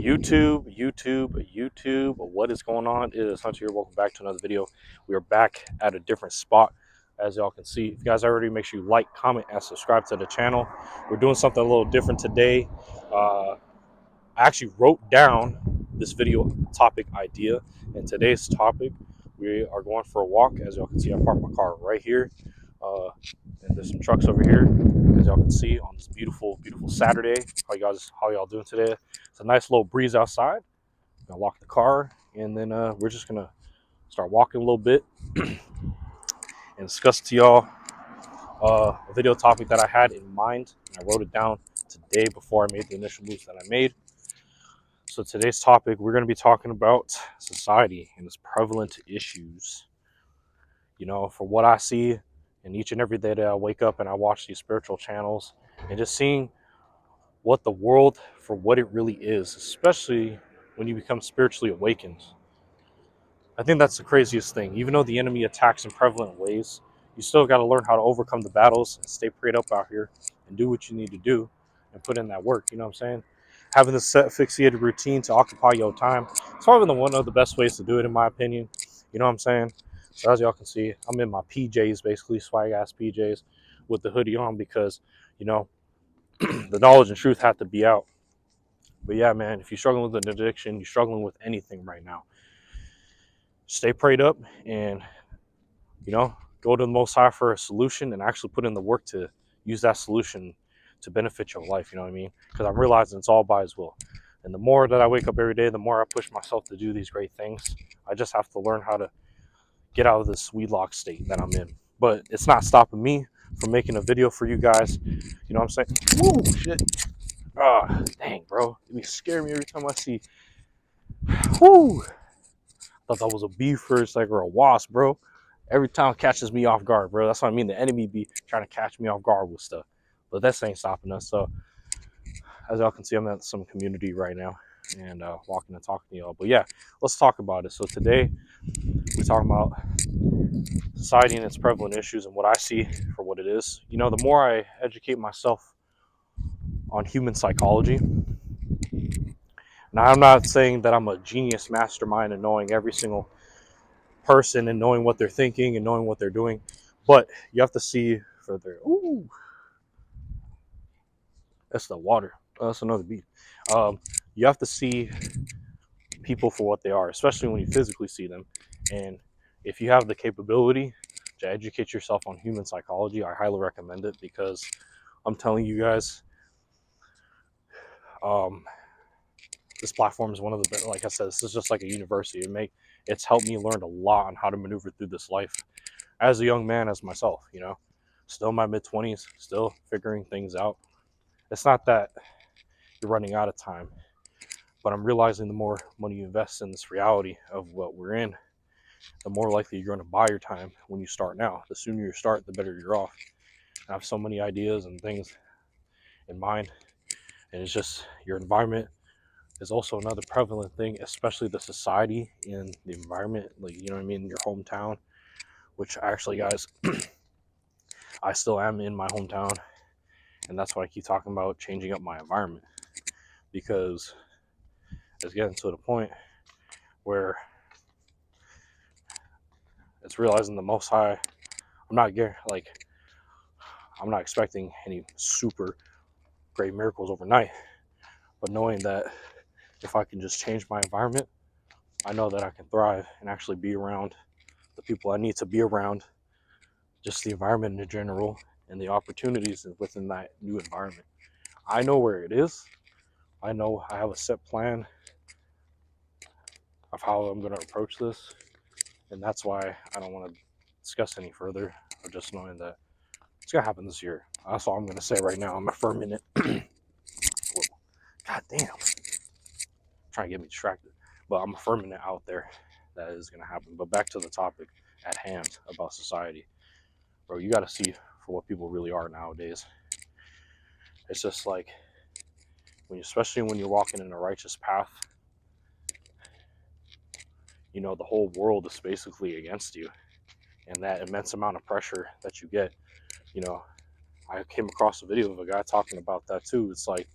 YouTube, what is going on? It is Hunter here. Welcome back to another video. We are back at a different spot, as y'all can see. If you guys already, make sure you like, comment, and subscribe to the channel. We're doing something a little different today. I actually wrote down this video topic idea, and today's topic, we are going for a walk. As y'all can see, I parked my car right here, and there's some trucks over here, as y'all can see, on this beautiful Saturday. How y'all doing today? It's a nice little breeze outside. I'm gonna lock the car, and then we're just gonna start walking a little bit and discuss to y'all a video topic that I had in mind, and I wrote it down today before I made the initial moves that I made. So today's topic, we're going to be talking about society and its prevalent issues. You know, for what I see, and each and every day that I wake up and I watch these spiritual channels, and just seeing what the world for what it really is, especially when you become spiritually awakened. I think that's the craziest thing. Even though the enemy attacks in prevalent ways, you still got to learn how to overcome the battles and stay prayed up out here and do what you need to do and put in that work. You know what I'm saying? Having the set fixated routine to occupy your time, it's probably one of the best ways to do it, in my opinion. You know what I'm saying? So as y'all can see, I'm in my PJs, basically swag ass PJs, with the hoodie on because, you know, the knowledge and truth have to be out. But yeah, man, if you're struggling with an addiction, you're struggling with anything right now, stay prayed up and, you know, go to the Most High for a solution and actually put in the work to use that solution to benefit your life. You know what I mean? Because I'm realizing it's all by His will. And the more that I wake up every day, the more I push myself to do these great things. I just have to learn how to get out of this weedlock state that I'm in. But it's not stopping me from making a video for you guys. You know what I'm saying? Woo, shit. Ah, dang, bro. It scares me every time I see. Whoo. Thought that was a bee first, like, or a wasp, bro. Every time it catches me off guard, bro. That's what I mean. The enemy be trying to catch me off guard with stuff. But that ain't stopping us. So, as y'all can see, I'm at some community right now and walking and talking to y'all. But yeah, let's talk about it. So today, we're talking about society and its prevalent issues and what I see for what it is. You know, the more I educate myself on human psychology, now I'm not saying that I'm a genius mastermind and knowing every single person and knowing what they're thinking and knowing what they're doing, but you have to see further. Ooh, that's the water. Oh, that's another beat. You have to see people for what they are, especially when you physically see them. And if you have the capability to educate yourself on human psychology, I highly recommend it, because I'm telling you guys, this platform is one of the best. Like I said, this is just like a university. It's helped me learn a lot on how to maneuver through this life as a young man, as myself, you know, still in my mid-20s, still figuring things out. It's not that you're running out of time, but I'm realizing the more money you invest in this reality of what we're in, the more likely you're going to buy your time when you start now. The sooner you start, the better you're off. I have so many ideas and things in mind, and it's just your environment is also another prevalent thing, especially the society and the environment, like, you know what I mean, your hometown, which actually, guys, I still am in my hometown, and that's why I keep talking about changing up my environment, because it's getting to the point where it's realizing the Most High, I'm not expecting any super great miracles overnight, but knowing that if I can just change my environment, I know that I can thrive and actually be around the people I need to be around, just the environment in general, and the opportunities within that new environment. I know where it is. I know I have a set plan of how I'm going to approach this, and that's why I don't want to discuss any further, or just knowing that it's going to happen this year. That's all I'm going to say right now. I'm affirming it. God damn. Trying to get me distracted. But I'm affirming it out there that is going to happen. But back to the topic at hand about society. Bro, you got to see for what people really are nowadays. It's just like, especially when you're walking in a righteous path, you know, the whole world is basically against you. And that immense amount of pressure that you get, you know, I came across a video of a guy talking about that too. It's like,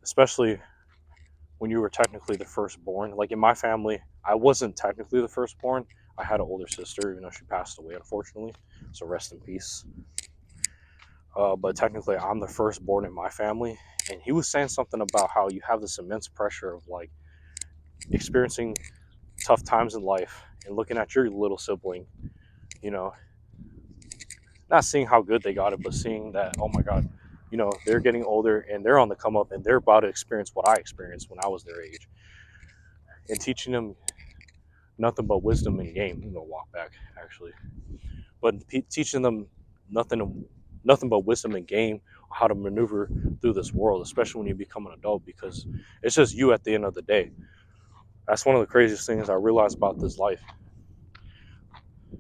especially when you were technically the firstborn. Like in my family, I wasn't technically the firstborn. I had an older sister, even though she passed away, unfortunately. So rest in peace. But technically, I'm the firstborn in my family. And he was saying something about how you have this immense pressure of like experiencing tough times in life and looking at your little sibling, you know, not seeing how good they got it, but seeing that, oh my God, you know, they're getting older and they're on the come up and they're about to experience what I experienced when I was their age, and teaching them nothing but wisdom and game. I'm gonna walk back actually, but teaching them nothing but wisdom and game, how to maneuver through this world, especially when you become an adult, because it's just you at the end of the day. That's one of the craziest things I realized about this life.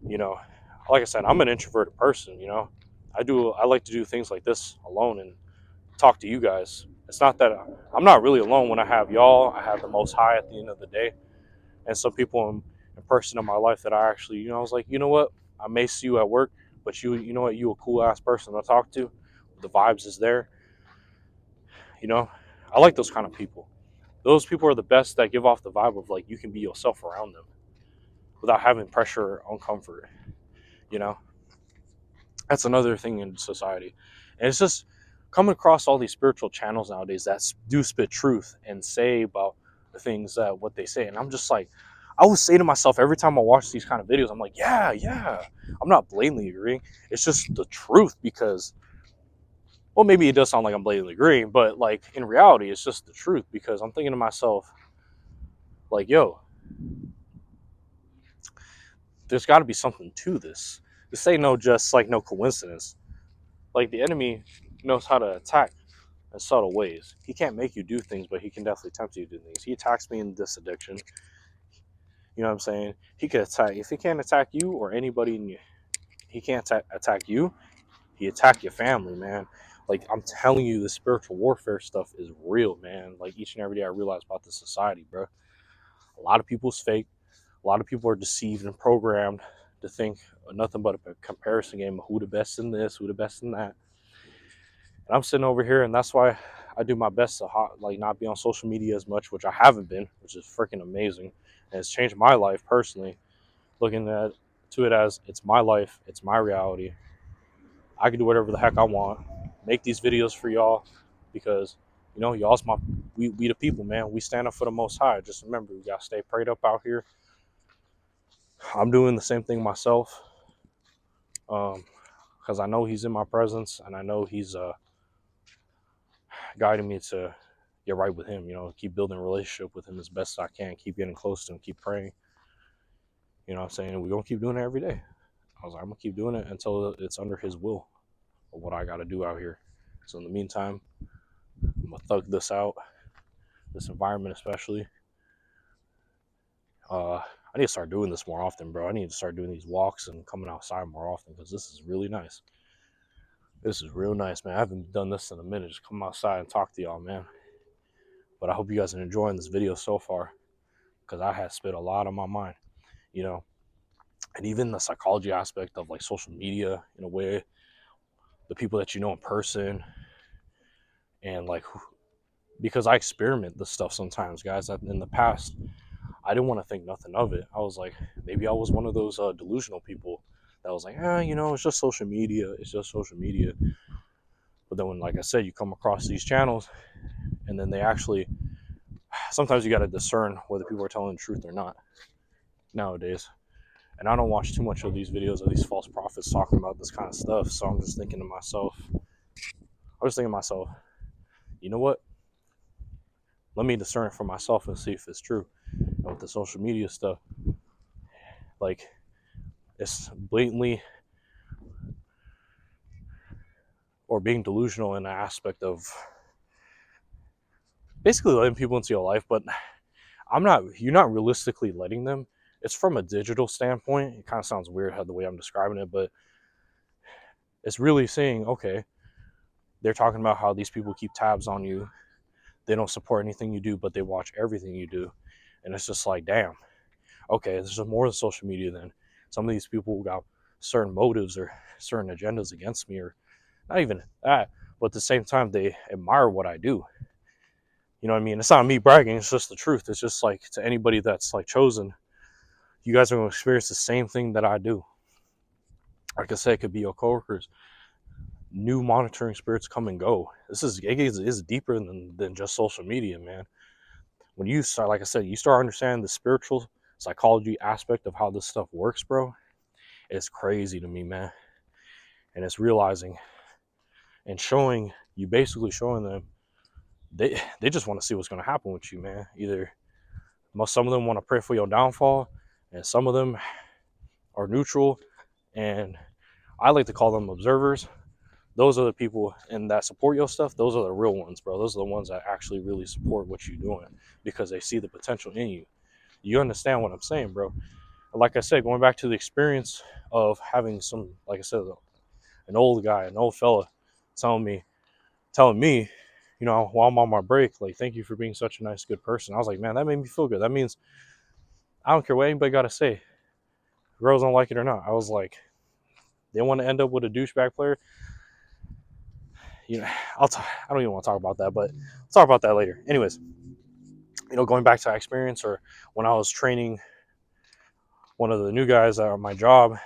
You know, like I said, I'm an introverted person. You know, I like to do things like this alone and talk to you guys. It's not that I'm not really alone when I have y'all. I have the Most High at the end of the day, and some people in person in my life that I actually, you know, I was like, you know what, I may see you at work, but you know what, you a cool ass person to talk to. The vibes is there. You know, I like those kind of people. Those people are the best that give off the vibe of like you can be yourself around them without having pressure on comfort. You know, that's another thing in society, and it's just coming across all these spiritual channels nowadays that do spit truth and say about the things that what they say, and I'm just like, I would say to myself every time I watch these kind of videos, I'm like, yeah, I'm not blatantly agreeing, it's just the truth, because, well, maybe it does sound like I'm blatantly agreeing, but like in reality it's just the truth, because I'm thinking to myself like, yo, there's got to be something to this. This ain't no just like no coincidence. Like the enemy knows how to attack in subtle ways. He can't make you do things, but he can definitely tempt you to do things. He attacks me in this addiction. You know what I'm saying? He could attack. If he can't attack you or anybody in you, he can't attack you. He attack your family, man. Like I'm telling you, the spiritual warfare stuff is real, man. Like each and every day I realize about this society, bro. A lot of people's fake. A lot of people are deceived and programmed to think nothing but a comparison game of who the best in this, who the best in that. And I'm sitting over here, and that's why I do my best to like not be on social media as much, which I haven't been, which is freaking amazing, and it's changed my life personally. Looking at to it as it's my life, it's my reality. I can do whatever the heck I want. Make these videos for y'all because you know y'all's we the people, man. We stand up for the Most High. Just remember, we gotta stay prayed up out here. I'm doing the same thing myself, because I know He's in my presence, and I know He's guiding me to get right with Him. You know, keep building a relationship with Him as best I can. Keep getting close to Him. Keep praying. You know what I'm saying? We're gonna keep doing it every day. I was like, I'm gonna keep doing it until it's under His will of what I gotta do out here. So in the meantime, I'm gonna thug this out, this environment especially. I need to start doing this more often, bro. I need to start doing these walks and coming outside more often because this is really nice. This is real nice, man. I haven't done this in a minute. Just come outside and talk to y'all, man. But I hope you guys are enjoying this video so far because I had spit a lot on my mind, you know. And even the psychology aspect of like social media in a way, the people that you know in person, and like because I experiment this stuff sometimes, guys. In the past, I didn't want to think nothing of it. I was like, maybe I was one of those delusional people that was like, you know, it's just social media. It's just social media. But then when, like I said, you come across these channels and then they actually, sometimes you got to discern whether people are telling the truth or not nowadays. And I don't watch too much of these videos of these false prophets talking about this kind of stuff. So I'm just thinking to myself, you know what? Let me discern it for myself and see if it's true. And with the social media stuff, like it's blatantly or being delusional in the aspect of basically letting people into your life, but you're not realistically letting them. It's from a digital standpoint. It kind of sounds weird how the way I'm describing it, but it's really saying, okay, they're talking about how these people keep tabs on you. They don't support anything you do, but they watch everything you do. And it's just like, damn, okay, there's more than social media then. Some of these people got certain motives or certain agendas against me, or not even that, but at the same time, they admire what I do. You know what I mean? It's not me bragging. It's just the truth. It's just like to anybody that's like chosen, you guys are going to experience the same thing that I do. Like I said, it could be your coworkers. New monitoring spirits come and go. This is deeper than just social media, man. When you start, like I said, you start understanding the spiritual psychology aspect of how this stuff works, bro. It's crazy to me, man. And it's realizing and showing you, basically showing them they just want to see what's going to happen with you, man. Either some of them want to pray for your downfall, and some of them are neutral, and I like to call them observers. Those are the people and that support your stuff. Those are the real ones, bro. Those are the ones that actually really support what you're doing because they see the potential in you. You understand what I'm saying, bro? Like I said, going back to the experience of having some, like I said, an old guy, an old fella, telling me, you know, while I'm on my break, like, thank you for being such a nice, good person. I was like, man, that made me feel good. That means I don't care what anybody got to say. Girls don't like it or not. I was like, they want to end up with a douchebag player. You know, I don't even want to talk about that, but I'll talk about that later. Anyways, you know, going back to my experience or when I was training one of the new guys at my job,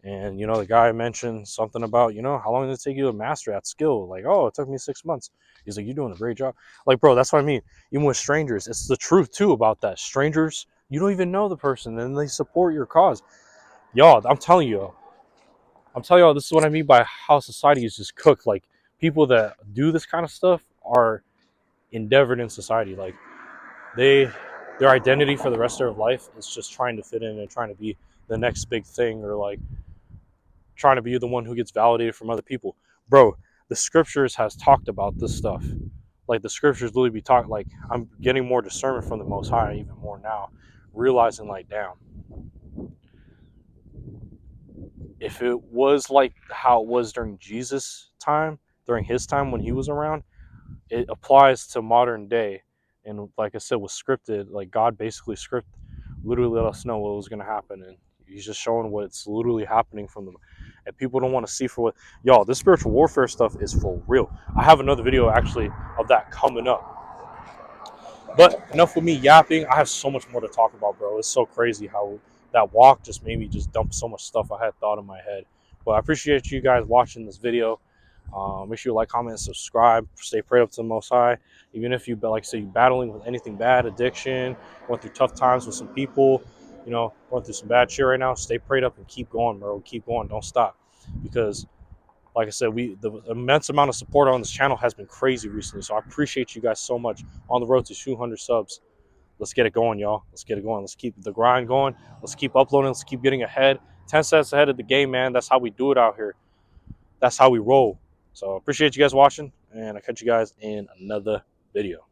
and, you know, the guy mentioned something about, you know, how long did it take you to master that skill? Like, oh, it took me 6 months. He's like, you're doing a great job. Like, bro, that's what I mean. Even with strangers, it's the truth too about that. Strangers, you don't even know the person and they support your cause. Y'all, I'm telling you, this is what I mean by how society is just cooked. Like, people that do this kind of stuff are endeavored in society. Like, they, their identity for the rest of their life is just trying to fit in and trying to be the next big thing, or like trying to be the one who gets validated from other people. Bro, the scriptures has talked about this stuff. Like, the scriptures literally be talking, like, I'm getting more discernment from the Most High even more now, realizing, like, damn, if it was like how it was during Jesus' time, during his time when he was around, it applies to modern day. And like I said, was scripted. Like, God basically literally let us know what was going to happen, and he's just showing what's literally happening from them. And people don't want to see for what, y'all, this spiritual warfare stuff is for real. I have another video actually of that coming up. But enough with me yapping. I have so much more to talk about, bro. It's so crazy how that walk just made me just dump so much stuff I had thought in my head. But I appreciate you guys watching this video. Make sure you like, comment, and subscribe. Stay prayed up to the Most High. Even if you, like I say, you're battling with anything bad, addiction, going through tough times with some people, you know, going through some bad shit right now, stay prayed up and keep going, bro. Keep going. Don't stop. Because, like I said, the immense amount of support on this channel has been crazy recently. So I appreciate you guys so much. On the road to 200 subs. Let's get it going, y'all. Let's get it going. Let's keep the grind going. Let's keep uploading. Let's keep getting ahead. 10 cents ahead of the game, man. That's how we do it out here. That's how we roll. So appreciate you guys watching, and I'll catch you guys in another video.